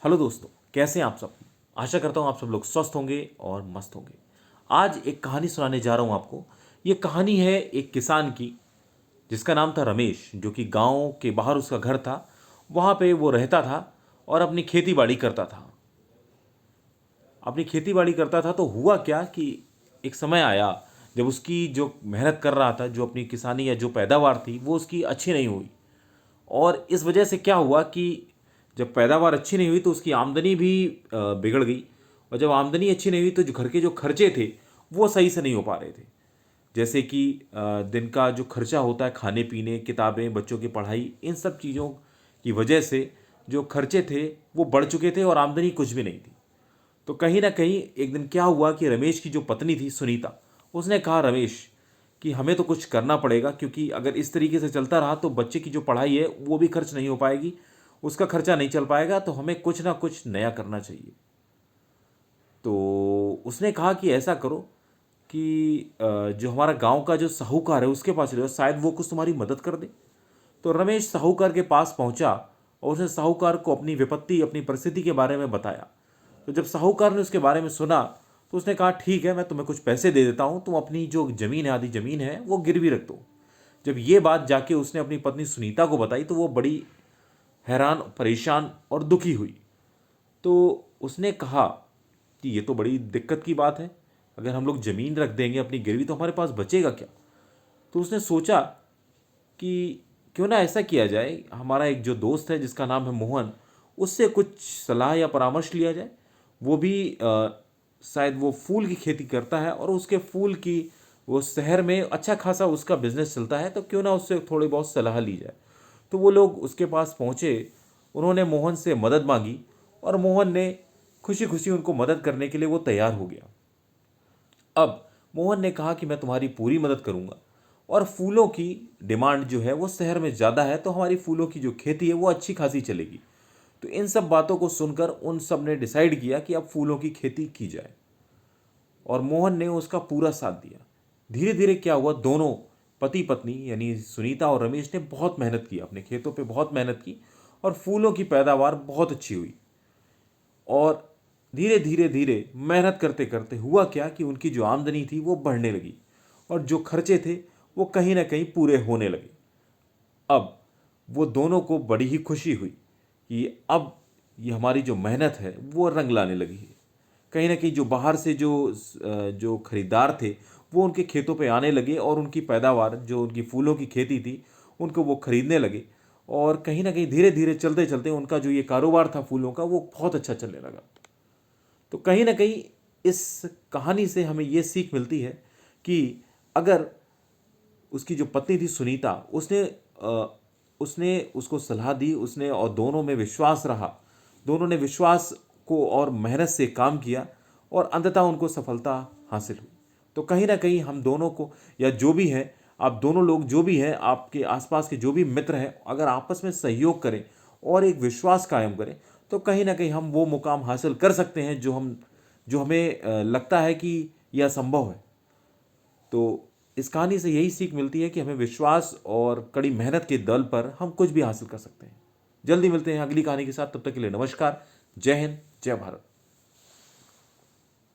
Hello दोस्तों, कैसे हैं आप सब। आशा करता हूँ आप सब लोग स्वस्थ होंगे और मस्त होंगे। आज एक कहानी सुनाने जा रहा हूँ आपको। ये कहानी है एक किसान की, जिसका नाम था रमेश, जो कि गांव के बाहर उसका घर था। वहाँ पे वो रहता था और अपनी खेती बाड़ी करता था। अपनी खेती बाड़ी करता था तो हुआ क्या कि एक समय आया जब उसकी जो मेहनत कर रहा था, जो अपनी किसानी या जो पैदावार थी वो उसकी अच्छी नहीं हुई। और इस वजह से क्या हुआ कि जब पैदावार अच्छी नहीं हुई तो उसकी आमदनी भी बिगड़ गई। और जब आमदनी अच्छी नहीं हुई तो जो घर के जो खर्चे थे वो सही से नहीं हो पा रहे थे। जैसे कि दिन का जो खर्चा होता है, खाने पीने, किताबें, बच्चों की पढ़ाई, इन सब चीज़ों की वजह से जो खर्चे थे वो बढ़ चुके थे और आमदनी कुछ भी नहीं थी। तो कहीं ना कहीं एक दिन क्या हुआ कि रमेश की जो पत्नी थी सुनीता, उसने कहा रमेश कि हमें तो कुछ करना पड़ेगा, क्योंकि अगर इस तरीके से चलता रहा तो बच्चे की जो पढ़ाई है वो भी खर्च नहीं हो पाएगी, उसका खर्चा नहीं चल पाएगा, तो हमें कुछ ना कुछ नया करना चाहिए। तो उसने कहा कि ऐसा करो कि जो हमारा गांव का जो साहूकार है उसके पास ले जाओ, शायद वो कुछ तुम्हारी मदद कर दे। तो रमेश साहूकार के पास पहुंचा और उसने साहूकार को अपनी विपत्ति, अपनी परिस्थिति के बारे में बताया। तो जब साहूकार ने उसके बारे में सुना तो उसने कहा ठीक है, मैं तुम्हें कुछ पैसे दे देता हूं, तुम अपनी जो जमीन है, आधी जमीन है, वो गिरवी रख दो। जब ये बात जाके उसने अपनी पत्नी सुनीता को बताई तो वो बड़ी हैरान, परेशान और दुखी हुई। तो उसने कहा कि ये तो बड़ी दिक्कत की बात है, अगर हम लोग ज़मीन रख देंगे अपनी गिरवी तो हमारे पास बचेगा क्या। तो उसने सोचा कि क्यों ना ऐसा किया जाए, हमारा एक जो दोस्त है जिसका नाम है मोहन, उससे कुछ सलाह या परामर्श लिया जाए। वो भी शायद वो फूल की खेती करता है और उसके फूल की वो शहर में अच्छा खासा उसका बिजनेस चलता है, तो क्यों ना उससे थोड़ी बहुत सलाह ली जाए। तो वो लोग उसके पास पहुँचे, उन्होंने मोहन से मदद मांगी और मोहन ने खुशी खुशी उनको मदद करने के लिए वो तैयार हो गया। अब मोहन ने कहा कि मैं तुम्हारी पूरी मदद करूंगा, और फूलों की डिमांड जो है वो शहर में ज़्यादा है, तो हमारी फूलों की जो खेती है वो अच्छी खासी चलेगी। तो इन सब बातों को सुनकर उन सब ने डिसाइड किया कि अब फूलों की खेती की जाए, और मोहन ने उसका पूरा साथ दिया। धीरे धीरे क्या हुआ, दोनों पति पत्नी यानी सुनीता और रमेश ने बहुत मेहनत की, अपने खेतों पे बहुत मेहनत की, और फूलों की पैदावार बहुत अच्छी हुई। और धीरे धीरे धीरे मेहनत करते करते हुआ क्या कि उनकी जो आमदनी थी वो बढ़ने लगी, और जो खर्चे थे वो कहीं ना कहीं पूरे होने लगे। अब वो दोनों को बड़ी ही खुशी हुई कि अब ये हमारी जो मेहनत है वो रंग लाने लगी है। कहीं ना कहीं जो बाहर से जो खरीदार थे वो उनके खेतों पे आने लगे, और उनकी पैदावार, जो उनकी फूलों की खेती थी, उनको वो खरीदने लगे। और कहीं ना कहीं धीरे धीरे चलते चलते उनका जो ये कारोबार था फूलों का वो बहुत अच्छा चलने लगा। तो कहीं ना कहीं इस कहानी से हमें ये सीख मिलती है कि अगर उसकी जो पत्नी थी सुनीता, उसने उसको सलाह दी, उसने, और दोनों में विश्वास रहा, दोनों ने विश्वास को और मेहनत से काम किया, और अंततः उनको सफलता हासिल हुई। तो कहीं ना कहीं हम दोनों को, या जो भी है, आप दोनों लोग जो भी हैं, आपके आसपास के जो भी मित्र हैं, अगर आपस में सहयोग करें और एक विश्वास कायम करें तो कहीं ना कहीं हम वो मुकाम हासिल कर सकते हैं जो हमें लगता है कि यह असंभव है। तो इस कहानी से यही सीख मिलती है कि हमें विश्वास और कड़ी मेहनत के दल पर हम कुछ भी हासिल कर सकते हैं। जल्दी मिलते हैं अगली कहानी के साथ, तब तक के लिए नमस्कार। जय हिंद, जय भारत।